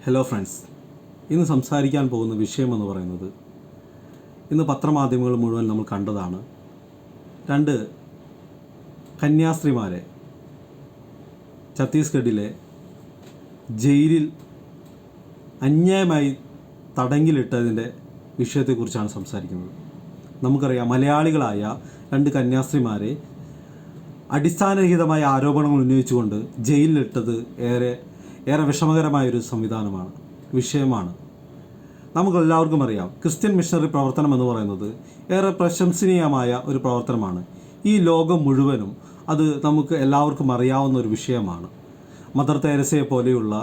Hello friends, ഇന്ന് സംസാരിക്കാൻ പോകുന്ന വിഷയമെന്ന് പറയുന്നത് ഇന്ന് പത്രമാധ്യമങ്ങൾ മുഴുവൻ നമ്മൾ കണ്ടതാണ്. രണ്ട് കന്യാസ്ത്രീമാരെ ഛത്തീസ്ഗഡിലെ ജയിലിൽ അന്യായമായി തടങ്കിലിട്ടതിൻ്റെ വിഷയത്തെക്കുറിച്ചാണ് സംസാരിക്കുന്നത്. നമുക്കറിയാം, മലയാളികളായ രണ്ട് കന്യാസ്ത്രീമാരെ അടിസ്ഥാനരഹിതമായ ആരോപണങ്ങൾ ഉന്നയിച്ചുകൊണ്ട് ജയിലിലിട്ടത് ഏറെ വിഷമകരമായൊരു വിഷയമാണ്. നമുക്കെല്ലാവർക്കും അറിയാം, ക്രിസ്ത്യൻ മിഷണറി പ്രവർത്തനം എന്ന് പറയുന്നത് ഏറെ പ്രശംസനീയമായ ഒരു പ്രവർത്തനമാണ്. ഈ ലോകം മുഴുവനും അത് നമുക്ക് എല്ലാവർക്കും അറിയാവുന്ന ഒരു വിഷയമാണ്. മദർ തെരേസയെ പോലെയുള്ള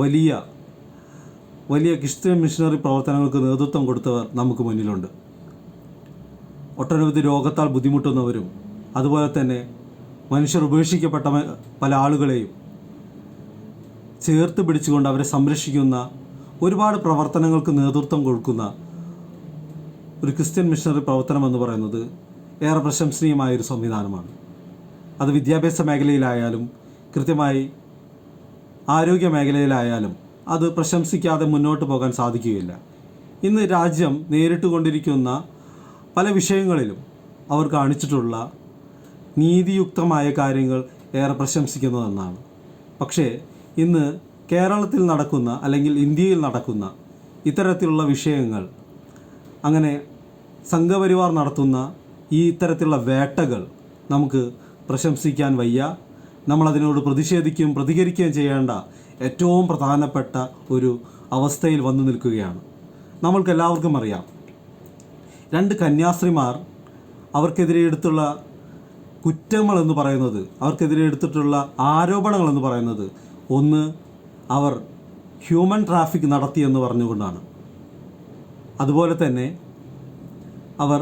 വലിയ ക്രിസ്ത്യൻ മിഷണറി പ്രവർത്തനങ്ങൾക്ക് നേതൃത്വം കൊടുത്തവർ നമുക്ക് മുന്നിലുണ്ട്. ഒട്ടനവധി രോഗത്താൽ ബുദ്ധിമുട്ടുന്നവരും അതുപോലെ തന്നെ മനുഷ്യർ ഉപേക്ഷിക്കപ്പെട്ട പല ആളുകളെയും ചേർത്ത് പിടിച്ചുകൊണ്ട് അവരെ സംരക്ഷിക്കുന്ന ഒരുപാട് പ്രവർത്തനങ്ങൾക്ക് നേതൃത്വം കൊടുക്കുന്ന ഒരു ക്രിസ്ത്യൻ മിഷണറി പ്രവർത്തനം എന്ന് പറയുന്നത് ഏറെ പ്രശംസനീയമായൊരു സംവിധാനമാണ്. അത് വിദ്യാഭ്യാസ മേഖലയിലായാലും കൃത്യമായി ആരോഗ്യ മേഖലയിലായാലും അത് പ്രശംസിക്കാതെ മുന്നോട്ട് പോകാൻ സാധിക്കുകയില്ല. ഇന്ന് രാജ്യം നേരിട്ടുകൊണ്ടിരിക്കുന്ന പല വിഷയങ്ങളിലും അവർ കാണിച്ചിട്ടുള്ള നീതിയുക്തമായ കാര്യങ്ങൾ ഏറെ പ്രശംസിക്കുന്നതെന്നാണ്. പക്ഷേ ഇന്ന് കേരളത്തിൽ നടക്കുന്ന അല്ലെങ്കിൽ ഇന്ത്യയിൽ നടക്കുന്ന ഇത്തരത്തിലുള്ള വിഷയങ്ങൾ, അങ്ങനെ സംഘപരിവാർ നടത്തുന്ന ഇത്തരത്തിലുള്ള വേട്ടകൾ നമുക്ക് പ്രശംസിക്കാൻ വയ്യ. നമ്മളതിനോട് പ്രതികരിക്കുകയും ചെയ്യേണ്ട ഏറ്റവും പ്രധാനപ്പെട്ട ഒരു അവസ്ഥയിൽ വന്നു നിൽക്കുകയാണ്. നമ്മൾക്കെല്ലാവർക്കും അറിയാം, രണ്ട് കന്യാസ്ത്രീമാർ അവർക്കെതിരെ എടുത്തുള്ള കുറ്റങ്ങളെന്ന് പറയുന്നത്, അവർക്കെതിരെ എടുത്തിട്ടുള്ള ആരോപണങ്ങളെന്ന് പറയുന്നത്, ഒന്ന്, അവർ ഹ്യൂമൻ ട്രാഫിക് നടത്തിയെന്ന് പറഞ്ഞുകൊണ്ടാണ്. അതുപോലെ തന്നെ അവർ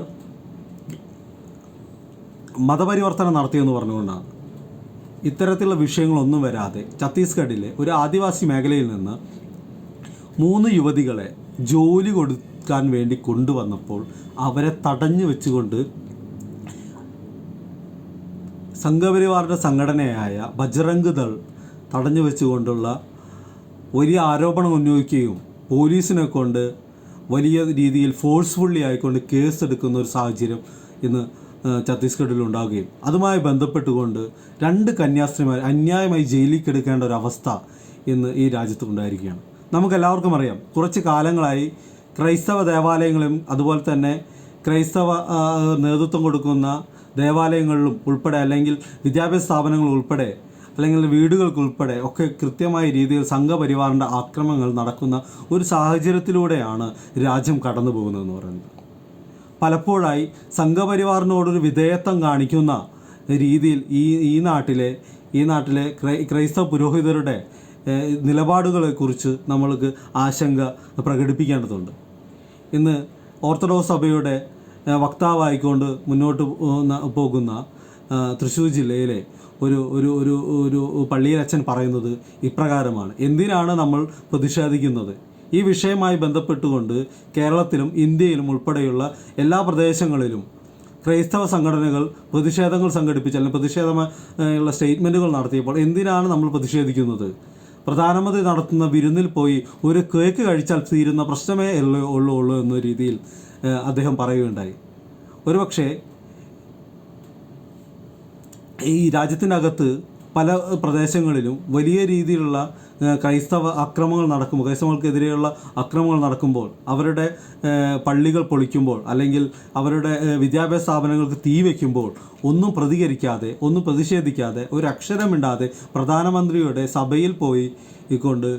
മതപരിവർത്തനം നടത്തിയെന്ന് പറഞ്ഞുകൊണ്ടാണ്. ഇത്തരത്തിലുള്ള വിഷയങ്ങളൊന്നും വരാതെ ഛത്തീസ്ഗഡിലെ ഒരു ആദിവാസി മേഖലയിൽ നിന്ന് 3 യുവതികളെ ജോലി കൊടുക്കാൻ വേണ്ടി കൊണ്ടുവന്നപ്പോൾ അവരെ തടഞ്ഞു വെച്ചുകൊണ്ട് സംഘപരിവാറിൻ്റെ സംഘടനയായ ബജ്റംഗ് ദൾ തടഞ്ഞു വെച്ചുകൊണ്ടുള്ള വലിയ ആരോപണം ഉന്നയിക്കുകയും പോലീസിനെ കൊണ്ട് വലിയ രീതിയിൽ ഫോഴ്സ്ഫുള്ളി ആയിക്കൊണ്ട് കേസെടുക്കുന്ന ഒരു സാഹചര്യം ഇന്ന് ഛത്തീസ്ഗഡിൽ ഉണ്ടാകുകയും അതുമായി ബന്ധപ്പെട്ടുകൊണ്ട് 2 കന്യാസ്ത്രീമാർ അന്യായമായി ജയിലിൽ കിടക്കേണ്ട ഒരവസ്ഥ ഇന്ന് ഈ രാജ്യത്ത് ഉണ്ടായിരിക്കുകയാണ്. നമുക്കെല്ലാവർക്കും അറിയാം, കുറച്ച് കാലങ്ങളായി ക്രൈസ്തവ ദേവാലയങ്ങളും അതുപോലെ തന്നെ ക്രൈസ്തവ നേതൃത്വം കൊടുക്കുന്ന ദേവാലയങ്ങളിലും ഉൾപ്പെടെ, അല്ലെങ്കിൽ വിദ്യാഭ്യാസ സ്ഥാപനങ്ങൾ ഉൾപ്പെടെ, അല്ലെങ്കിൽ വീടുകൾക്കുൾപ്പെടെ ഒക്കെ കൃത്യമായ രീതിയിൽ സംഘപരിവാറിൻ്റെ ആക്രമണങ്ങൾ നടക്കുന്ന ഒരു സാഹചര്യത്തിലൂടെയാണ് രാജ്യം കടന്നു പോകുന്നതെന്ന് പറയുന്നത്. പലപ്പോഴായി സംഘപരിവാറിനോടൊരു വിധേയത്വം കാണിക്കുന്ന രീതിയിൽ ഈ നാട്ടിലെ ക്രൈസ്തവ പുരോഹിതരുടെ നിലപാടുകളെക്കുറിച്ച് നമ്മൾക്ക് ആശങ്ക പ്രകടിപ്പിക്കേണ്ടതുണ്ട്. ഇന്ന് ഓർത്തഡോക്സ് സഭയുടെ വക്താവായിക്കൊണ്ട് മുന്നോട്ട് പോകുന്ന തൃശ്ശൂർ ജില്ലയിലെ ഒരു പള്ളിയിലച്ഛൻ പറയുന്നത് ഇപ്രകാരമാണ്: എന്തിനാണ് നമ്മൾ പ്രതിഷേധിക്കുന്നത്? ഈ വിഷയവുമായി ബന്ധപ്പെട്ടുകൊണ്ട് കേരളത്തിലും ഇന്ത്യയിലും ഉൾപ്പെടെയുള്ള എല്ലാ പ്രദേശങ്ങളിലും ക്രൈസ്തവ സംഘടനകൾ പ്രതിഷേധങ്ങൾ സംഘടിപ്പിച്ച് അല്ലെങ്കിൽ പ്രതിഷേധമായുള്ള സ്റ്റേറ്റ്മെൻറ്റുകൾ നടത്തിയപ്പോൾ എന്തിനാണ് നമ്മൾ പ്രതിഷേധിക്കുന്നത്? പ്രധാനമന്ത്രി നടത്തുന്ന വിരുന്നിൽ പോയി ഒരു കേക്ക് കഴിച്ചാൽ തീരുന്ന പ്രശ്നമേ ഉള്ളൂ എന്ന രീതിയിൽ അദ്ദേഹം പറയുകയുണ്ടായി. ഒരുപക്ഷെ ഈ രാജ്യത്തിനകത്ത് പല പ്രദേശങ്ങളിലും വലിയ രീതിയിലുള്ള ക്രൈസ്തവങ്ങൾക്കെതിരെയുള്ള അക്രമങ്ങൾ നടക്കുമ്പോൾ, അവരുടെ പള്ളികൾ പൊളിക്കുമ്പോൾ, അല്ലെങ്കിൽ അവരുടെ വിദ്യാഭ്യാസ സ്ഥാപനങ്ങൾക്ക് തീ വയ്ക്കുമ്പോൾ ഒന്നും പ്രതികരിക്കാതെ, ഒന്നും പ്രതിഷേധിക്കാതെ, ഒരു അക്ഷരമിണ്ടാതെ പ്രധാനമന്ത്രിയുടെ സഭയിൽ പോയി കൊണ്ട്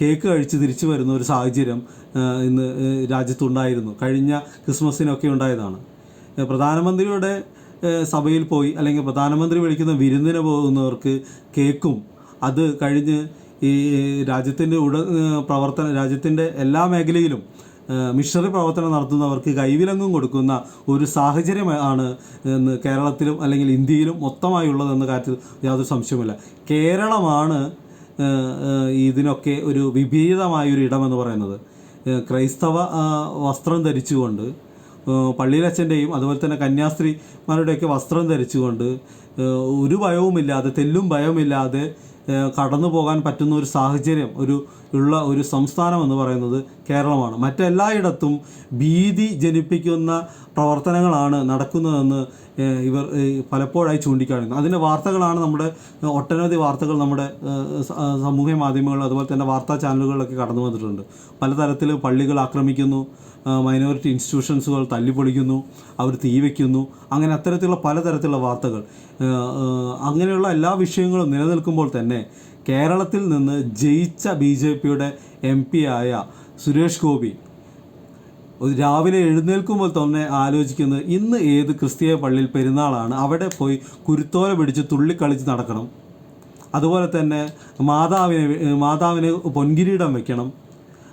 കേക്ക് കഴിച്ച് തിരിച്ചു വരുന്ന ഒരു സാഹചര്യം ഇന്ന് രാജ്യത്തുണ്ടായിരുന്നു. കഴിഞ്ഞ ക്രിസ്മസിനൊക്കെ ഉണ്ടായതാണ്. പ്രധാനമന്ത്രിയുടെ സഭയിൽ പോയി, അല്ലെങ്കിൽ പ്രധാനമന്ത്രി വിളിക്കുന്ന വിരുന്നിന് പോകുന്നവർക്ക് കേക്കും, അത് കഴിഞ്ഞ് ഈ രാജ്യത്തിൻ്റെ എല്ലാ മേഖലയിലും മിഷണറി പ്രവർത്തനം നടത്തുന്നവർക്ക് കൈവിലങ്ങും കൊടുക്കുന്ന ഒരു സാഹചര്യമാണ് ഇന്ന് കേരളത്തിലും അല്ലെങ്കിൽ ഇന്ത്യയിലും മൊത്തമായുള്ളതെന്ന കാര്യത്തിൽ യാതൊരു സംശയവുമില്ല. കേരളമാണ് ഇതിനൊക്കെ ഒരു വിപരീതമായൊരു ഇടമെന്ന് പറയുന്നത്. ക്രൈസ്തവ വസ്ത്രം ധരിച്ചുകൊണ്ട്, പള്ളിയിലച്ഛൻ്റെയും അതുപോലെ തന്നെ കന്യാസ്ത്രീമാരുടെയൊക്കെ വസ്ത്രം ധരിച്ചുകൊണ്ട്, ഒരു ഭയവുമില്ലാതെ, തെല്ലും ഭയവുമില്ലാതെ കടന്നു പോകാൻ പറ്റുന്ന ഒരു സാഹചര്യം ഒരു സംസ്ഥാനം എന്ന് പറയുന്നത് കേരളമാണ്. മറ്റെല്ലായിടത്തും ഭീതി ജനിപ്പിക്കുന്ന പ്രവർത്തനങ്ങളാണ് നടക്കുന്നതെന്ന് ഇവർ പലപ്പോഴായി ചൂണ്ടിക്കാണിക്കുന്നു. അതിൻ്റെ വാർത്തകളാണ് ഒട്ടനവധി വാർത്തകൾ നമ്മുടെ സമൂഹ മാധ്യമങ്ങൾ അതുപോലെ തന്നെ വാർത്താ ചാനലുകളിലൊക്കെ കടന്നു വന്നിട്ടുണ്ട്. പലതരത്തിൽ പള്ളികൾ ആക്രമിക്കുന്നു, മൈനോറിറ്റി ഇൻസ്റ്റിറ്റ്യൂഷൻസുകൾ തല്ലിപ്പൊളിക്കുന്നു, അവർ തീവയ്ക്കുന്നു, അങ്ങനെ അത്തരത്തിലുള്ള പലതരത്തിലുള്ള വാർത്തകൾ. അങ്ങനെയുള്ള എല്ലാ വിഷയങ്ങളും നിലനിൽക്കുമ്പോൾ തന്നെ കേരളത്തിൽ നിന്ന് ജയിച്ച BJPയുടെ MP ആയ സുരേഷ് ഗോപി രാവിലെ എഴുന്നേൽക്കുമ്പോൾ തന്നെ ആലോചിക്കുന്നത് ഇന്ന് ഏത് ക്രിസ്തീയ പള്ളിയിൽ പെരുന്നാളാണ്, അവിടെ പോയി കുരുത്തോല പിടിച്ച് തുള്ളിക്കളിച്ച് നടക്കണം, അതുപോലെ തന്നെ മാതാവിന് പൊൻകിരീടം വെക്കണം,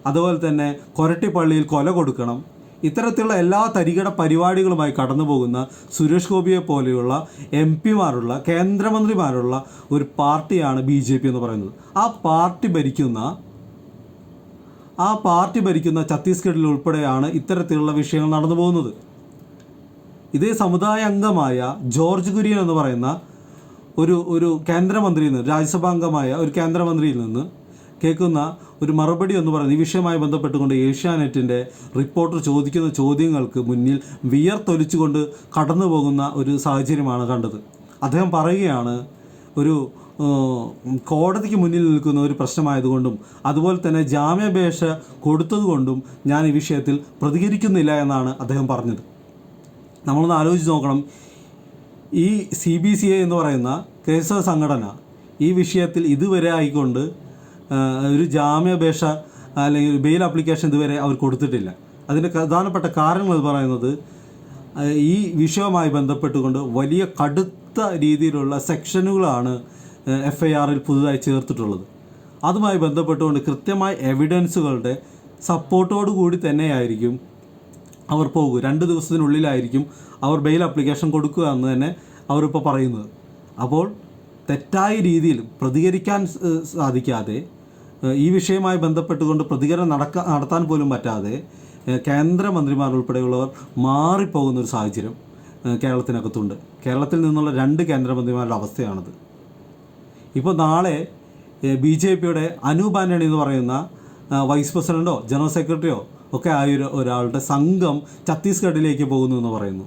അതുപോലെ തന്നെ കൊരട്ടിപ്പള്ളിയിൽ കൊല കൊടുക്കണം. ഇത്തരത്തിലുള്ള എല്ലാ തരികിട പരിപാടികളുമായി കടന്നു പോകുന്ന സുരേഷ് ഗോപിയെ പോലെയുള്ള MP-മാരുള്ള കേന്ദ്രമന്ത്രിമാരുള്ള ഒരു പാർട്ടിയാണ് BJP എന്ന് പറയുന്നത്. ആ പാർട്ടി ഭരിക്കുന്ന ഛത്തീസ്ഗഡിൽ ഉൾപ്പെടെയാണ് ഇത്തരത്തിലുള്ള വിഷയങ്ങൾ നടന്നു പോകുന്നത്. ഇതേ സമുദായ അംഗമായ ജോർജ് കുര്യൻ എന്ന് പറയുന്ന ഒരു കേന്ദ്രമന്ത്രിയിൽ നിന്ന്, രാജ്യസഭാ അംഗമായ ഒരു കേന്ദ്രമന്ത്രിയിൽ നിന്ന് കേൾക്കുന്ന ഒരു മറുപടി എന്ന് പറയുന്നത് ഈ വിഷയവുമായി ബന്ധപ്പെട്ടുകൊണ്ട് ഏഷ്യാനെറ്റിൻ്റെ റിപ്പോർട്ടർ ചോദിക്കുന്ന ചോദ്യങ്ങൾക്ക് മുന്നിൽ വിയർത്തൊലിച്ചുകൊണ്ട് കടന്നു പോകുന്ന ഒരു സാഹചര്യമാണ് കണ്ടത്. അദ്ദേഹം പറയുകയാണ്, ഒരു കോടതിക്ക് മുന്നിൽ നിൽക്കുന്ന ഒരു പ്രശ്നമായതുകൊണ്ടും അതുപോലെ തന്നെ ജാമ്യാപേക്ഷ കൊടുത്തതുകൊണ്ടും ഞാൻ ഈ വിഷയത്തിൽ പ്രതികരിക്കുന്നില്ല എന്നാണ് അദ്ദേഹം പറഞ്ഞത്. നമ്മളൊന്ന് ആലോചിച്ച് നോക്കണം, ഈ CBCA എന്ന് പറയുന്ന ക്രൈസ്തവ സംഘടന ഈ വിഷയത്തിൽ ഇതുവരെ ആയിക്കൊണ്ട് ഒരു ജാമ്യാപേക്ഷ അല്ലെങ്കിൽ ബെയിൽ ആപ്ലിക്കേഷൻ ഇതുവരെ അവർ കൊടുത്തിട്ടില്ല. അതിൻ്റെ പ്രധാനപ്പെട്ട കാരണങ്ങൾ പറയുന്നത് ഈ വിഷയവുമായി ബന്ധപ്പെട്ടുകൊണ്ട് വലിയ കടുത്ത രീതിയിലുള്ള സെക്ഷനുകളാണ് FIRൽ പുതുതായി ചേർത്തിട്ടുള്ളത്. അതുമായി ബന്ധപ്പെട്ടുകൊണ്ട് കൃത്യമായ എവിഡൻസുകളുടെ സപ്പോർട്ടോടു കൂടി തന്നെയായിരിക്കും അവർ പോകുക. 2 ദിവസത്തിനുള്ളിലായിരിക്കും അവർ ബെയിൽ ആപ്ലിക്കേഷൻ കൊടുക്കുക എന്ന് തന്നെ അവരിപ്പോൾ പറയുന്നത്. അപ്പോൾ തെറ്റായ രീതിയിൽ പ്രതികരിക്കാൻ സാധിക്കാതെ, ഈ വിഷയവുമായി ബന്ധപ്പെട്ടുകൊണ്ട് പ്രതികരണം നടത്താൻ പോലും പറ്റാതെ കേന്ദ്രമന്ത്രിമാർ ഉൾപ്പെടെയുള്ളവർ മാറിപ്പോകുന്ന ഒരു സാഹചര്യം കേരളത്തിനകത്തുണ്ട്. കേരളത്തിൽ നിന്നുള്ള 2 കേന്ദ്രമന്ത്രിമാരുടെ അവസ്ഥയാണത്. ഇപ്പോൾ നാളെ BJPയുടെ അനൂപ് ആൻ്റണി എന്ന് പറയുന്ന വൈസ് പ്രസിഡൻറ്റോ ജനറൽ സെക്രട്ടറിയോ ഒക്കെ ആയ ഒരാളുടെ സംഘം ഛത്തീസ്ഗഡിലേക്ക് പോകുന്നു എന്ന് പറയുന്നു.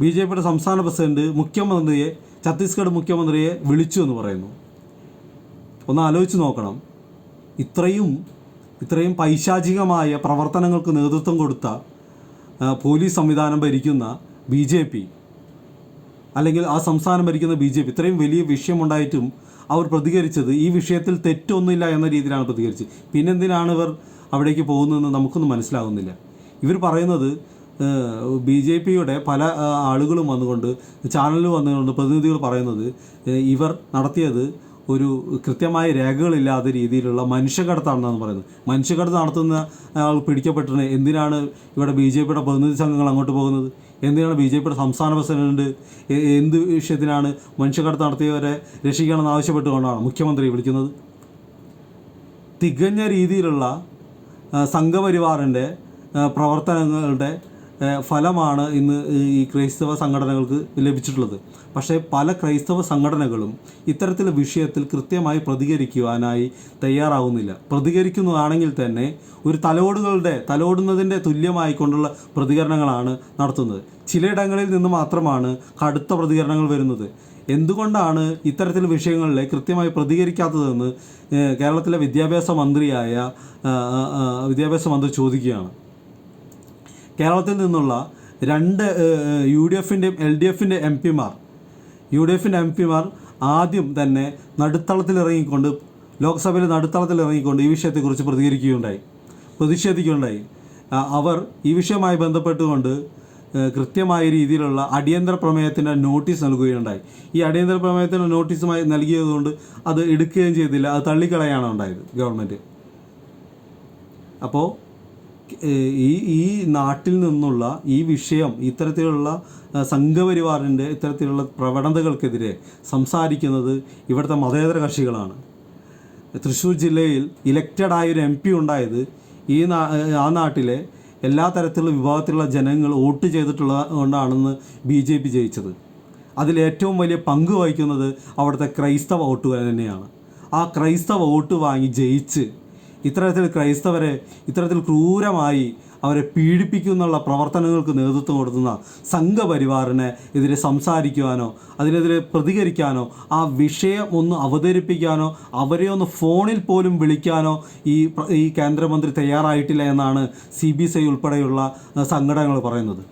BJPയുടെ സംസ്ഥാന പ്രസിഡന്റ് ഛത്തീസ്ഗഡ് മുഖ്യമന്ത്രിയെ വിളിച്ചു എന്ന് പറയുന്നു. ഒന്ന് ആലോചിച്ച് നോക്കണം, ഇത്രയും പൈശാചികമായ പ്രവർത്തനങ്ങൾക്ക് നേതൃത്വം കൊടുത്ത പോലീസ് സംവിധാനം ഭരിക്കുന്ന BJP അല്ലെങ്കിൽ ആ സംസ്ഥാനം ഭരിക്കുന്ന BJP ഇത്രയും വലിയ വിഷയമുണ്ടായിട്ടും അവർ പ്രതികരിച്ചത് ഈ വിഷയത്തിൽ തെറ്റൊന്നുമില്ല എന്ന രീതിയിലാണ് പ്രതികരിച്ചത്. പിന്നെന്തിനാണ് ഇവർ അവിടേക്ക് പോകുന്നതെന്ന് നമുക്കൊന്നും മനസ്സിലാകുന്നില്ല. ഇവർ പറയുന്നത് BJPയുടെ പല ആളുകളും വന്നുകൊണ്ട് ചാനലിൽ വന്നുകൊണ്ട് പ്രതിനിധികൾ പറയുന്നത് ഇവർ നടത്തിയത് ഒരു കൃത്യമായ രേഖകളില്ലാത്ത രീതിയിലുള്ള മനുഷ്യക്കടത്താണെന്നാണ് പറയുന്നത്. മനുഷ്യക്കടത്ത് നടത്തുന്ന ആൾ പിടിക്കപ്പെട്ടിട്ടുണ്ട്. എന്തിനാണ് ഇവിടെ BJPയുടെ പ്രതിനിധി സംഘങ്ങൾ അങ്ങോട്ട് പോകുന്നത്? എന്തിനാണ് BJPയുടെ സംസ്ഥാന പ്രസിഡന്റ് എന്ത് വിഷയത്തിനാണ് മനുഷ്യക്കടത്ത് നടത്തിയവരെ രക്ഷിക്കണമെന്ന് ആവശ്യപ്പെട്ടുകൊണ്ടാണ് മുഖ്യമന്ത്രി വിളിക്കുന്നത്? തികഞ്ഞ രീതിയിലുള്ള സംഘപരിവാറിൻ്റെ പ്രവർത്തനങ്ങളുടെ ഫലമാണ് ഇന്ന് ഈ ക്രൈസ്തവ സംഘടനകൾക്ക് ലഭിച്ചിട്ടുള്ളത്. പക്ഷേ പല ക്രൈസ്തവ സംഘടനകളും ഇത്തരത്തിലുള്ള വിഷയത്തിൽ കൃത്യമായി പ്രതികരിക്കുവാനായി തയ്യാറാവുന്നില്ല. പ്രതികരിക്കുന്നതാണെങ്കിൽ തന്നെ ഒരു തലോടുന്നതിൻ്റെ തുല്യമായിക്കൊണ്ടുള്ള പ്രതികരണങ്ങളാണ് നടത്തുന്നത്. ചിലയിടങ്ങളിൽ നിന്ന് മാത്രമാണ് കടുത്ത പ്രതികരണങ്ങൾ വരുന്നത്. എന്തുകൊണ്ടാണ് ഇത്തരത്തിലുള്ള വിഷയങ്ങളിൽ കൃത്യമായി പ്രതികരിക്കാത്തതെന്ന് കേരളത്തിലെ വിദ്യാഭ്യാസ മന്ത്രി ചോദിക്കുകയാണ്. കേരളത്തിൽ നിന്നുള്ള 2 UDFൻ്റെയും LDFൻ്റെ MP-മാർ ആദ്യം തന്നെ ലോക്സഭയിൽ നടുത്തളത്തിലിറങ്ങിക്കൊണ്ട് ഈ വിഷയത്തെക്കുറിച്ച് പ്രതിഷേധിക്കുകയുണ്ടായി. അവർ ഈ വിഷയവുമായി ബന്ധപ്പെട്ടുകൊണ്ട് കൃത്യമായ രീതിയിലുള്ള അടിയന്തര പ്രമേയത്തിൻ്റെ നോട്ടീസ് നൽകുകയുണ്ടായി. ഈ അടിയന്തര പ്രമേയത്തിൻ്റെ നോട്ടീസുമായി നൽകിയതുകൊണ്ട് അത് എടുക്കുകയും ചെയ്തില്ല, അത് തള്ളിക്കളയാണ് ഉണ്ടായത് ഗവൺമെൻറ്. അപ്പോൾ ഈ നാട്ടിൽ നിന്നുള്ള ഈ വിഷയം ഇത്തരത്തിലുള്ള സംഘപരിവാറിൻ്റെ ഇത്തരത്തിലുള്ള പ്രവണതകൾക്കെതിരെ സംസാരിക്കുന്നത് ഇവിടുത്തെ മതേതര കക്ഷികളാണ്. തൃശ്ശൂർ ജില്ലയിൽ ഇലക്റ്റഡായൊരു MP ഉണ്ടായത് ആ നാട്ടിലെ എല്ലാ തരത്തിലുള്ള വിഭാഗത്തിലുള്ള ജനങ്ങൾ വോട്ട് ചെയ്തിട്ടുള്ളത് കൊണ്ടാണെന്ന് BJP ജയിച്ചത്. അതിലേറ്റവും വലിയ പങ്ക് വഹിക്കുന്നത് അവിടുത്തെ ക്രൈസ്തവ വോട്ടുകൾ തന്നെയാണ്. ആ ക്രൈസ്തവ വോട്ട് വാങ്ങി ജയിച്ച് ഇത്തരത്തിൽ ക്രൂരമായി അവരെ പീഡിപ്പിക്കുന്നുള്ള പ്രവർത്തനങ്ങൾക്ക് നേതൃത്വം കൊടുക്കുന്ന സംഘപരിവാറിനെ എതിരെ സംസാരിക്കുവാനോ അതിനെതിരെ പ്രതികരിക്കാനോ ആ വിഷയം ഒന്ന് അവതരിപ്പിക്കാനോ അവരെ ഒന്ന് ഫോണിൽ പോലും വിളിക്കാനോ ഈ കേന്ദ്രമന്ത്രി തയ്യാറായിട്ടില്ല എന്നാണ് CBSI ഉൾപ്പെടെയുള്ള സംഘടനകൾ പറയുന്നത്.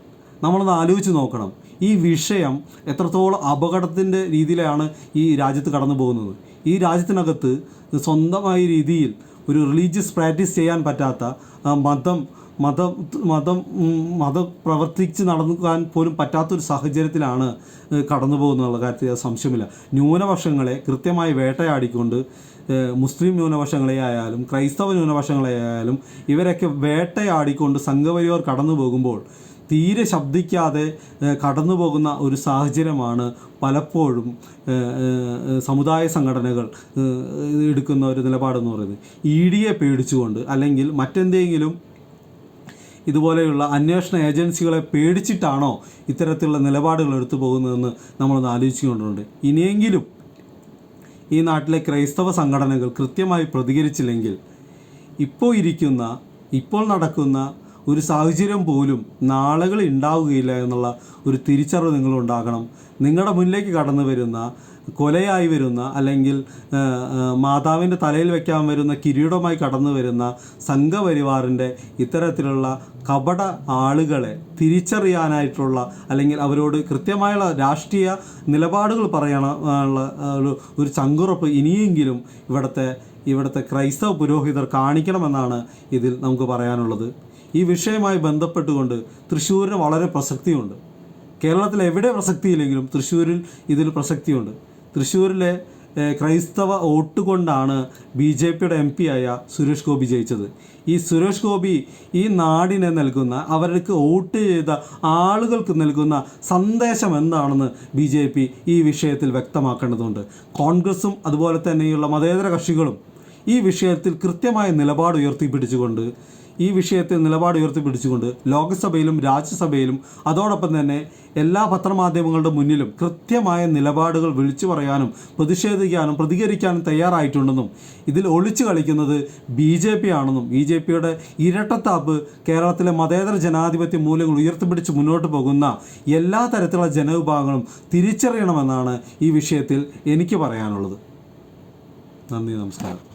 നമ്മളൊന്ന് ആലോചിച്ച് നോക്കണം, ഈ വിഷയം എത്രത്തോളം അപകടത്തിൻ്റെ രീതിയിലാണ് ഈ രാജ്യത്ത് കടന്നു പോകുന്നത്. ഈ രാജ്യത്തിനകത്ത് സ്വന്തമായ രീതിയിൽ ഒരു റിലീജിയസ് പ്രാക്ടീസ് ചെയ്യാൻ പറ്റാത്ത മതം പ്രവർത്തിച്ച് നടക്കാൻ പോലും പറ്റാത്തൊരു സാഹചര്യത്തിലാണ് കടന്നു പോകുന്നുള്ള കാര്യത്തിൽ സംശയമില്ല. ന്യൂനപക്ഷങ്ങളെ കൃത്യമായി വേട്ടയാടിക്കൊണ്ട് മുസ്ലിം ന്യൂനപക്ഷങ്ങളെ ആയാലും ക്രൈസ്തവ ന്യൂനപക്ഷങ്ങളെ ആയാലും ഇവരൊക്കെ വേട്ടയാടിക്കൊണ്ട് സംഘപരിവാർ കടന്നു പോകുമ്പോൾ തീരെ ശബ്ദിക്കാതെ കടന്നു പോകുന്ന ഒരു സാഹചര്യമാണ് പലപ്പോഴും സമുദായ സംഘടനകൾ എടുക്കുന്ന ഒരു നിലപാടെന്ന് പറയുന്നത്. ED പേടിച്ചുകൊണ്ട് അല്ലെങ്കിൽ മറ്റെന്തെങ്കിലും ഇതുപോലെയുള്ള അന്വേഷണ ഏജൻസികളെ പേടിച്ചിട്ടാണോ ഇത്തരത്തിലുള്ള നിലപാടുകൾ എടുത്തു പോകുന്നതെന്ന് നമ്മളൊന്ന് ആലോചിച്ചുകൊണ്ടുണ്ട്. ഇനിയെങ്കിലും ഈ നാട്ടിലെ ക്രൈസ്തവ സംഘടനകൾ കൃത്യമായി പ്രതികരിച്ചില്ലെങ്കിൽ ഇപ്പോൾ നടക്കുന്ന ഒരു സാഹചര്യം പോലും നാളുകൾ ഉണ്ടാവുകയില്ല എന്നുള്ള ഒരു തിരിച്ചറിവ് നിങ്ങളുണ്ടാകണം. നിങ്ങളുടെ മുന്നിലേക്ക് കടന്നു വരുന്ന കൊലയായി വരുന്ന അല്ലെങ്കിൽ മാതാവിൻ്റെ തലയിൽ വയ്ക്കാൻ വരുന്ന കിരീടമായി കടന്നു വരുന്ന സംഘപരിവാറിൻ്റെ ഇത്തരത്തിലുള്ള കപട ആളുകളെ തിരിച്ചറിയാനായിട്ടുള്ള അല്ലെങ്കിൽ അവരോട് കൃത്യമായുള്ള രാഷ്ട്രീയ നിലപാടുകൾ പറയാനുള്ള ഒരു ചങ്കുറപ്പ് ഇനിയെങ്കിലും ഇവിടുത്തെ ക്രൈസ്തവ പുരോഹിതർ കാണിക്കണമെന്നാണ് ഇതിൽ നമുക്ക് പറയാനുള്ളത്. ഈ വിഷയവുമായി ബന്ധപ്പെട്ടുകൊണ്ട് തൃശ്ശൂരിന് വളരെ പ്രസക്തിയുണ്ട്. കേരളത്തിൽ എവിടെ പ്രസക്തിയില്ലെങ്കിലും തൃശ്ശൂരിൽ ഇതിൽ പ്രസക്തിയുണ്ട്. തൃശ്ശൂരിലെ ക്രൈസ്തവ വോട്ട് കൊണ്ടാണ് BJPയുടെ MP ആയ സുരേഷ് ഗോപി ജയിച്ചത്. ഈ സുരേഷ് ഗോപി ഈ നാടിനെ നൽകുന്ന അവർക്ക് വോട്ട് ചെയ്ത ആളുകൾക്ക് നൽകുന്ന സന്ദേശം എന്താണെന്ന് BJP ഈ വിഷയത്തിൽ വ്യക്തമാക്കേണ്ടതുണ്ട്. കോൺഗ്രസും അതുപോലെ തന്നെയുള്ള മതേതര കക്ഷികളും ഈ വിഷയത്തിൽ കൃത്യമായ നിലപാട് ഉയർത്തിപ്പിടിച്ചുകൊണ്ട് ലോക്സഭയിലും രാജ്യസഭയിലും അതോടൊപ്പം തന്നെ എല്ലാ പത്രമാധ്യമങ്ങളുടെ മുന്നിലും കൃത്യമായ നിലപാടുകൾ വിളിച്ചു പറയാനും പ്രതിഷേധിക്കാനും പ്രതികരിക്കാനും തയ്യാറായിട്ടുണ്ടെന്നും ഇതിൽ ഒളിച്ചു കളിക്കുന്നത് BJP ആണെന്നും BJPയുടെ ഇരട്ടത്താപ്പ് കേരളത്തിലെ മതേതര ജനാധിപത്യ മൂല്യങ്ങൾ ഉയർത്തിപ്പിടിച്ച് മുന്നോട്ട് പോകുന്ന എല്ലാ തരത്തിലുള്ള ജനവിഭാഗങ്ങളും തിരിച്ചറിയണമെന്നാണ് ഈ വിഷയത്തിൽ എനിക്ക് പറയാനുള്ളത്. നന്ദി, നമസ്കാരം.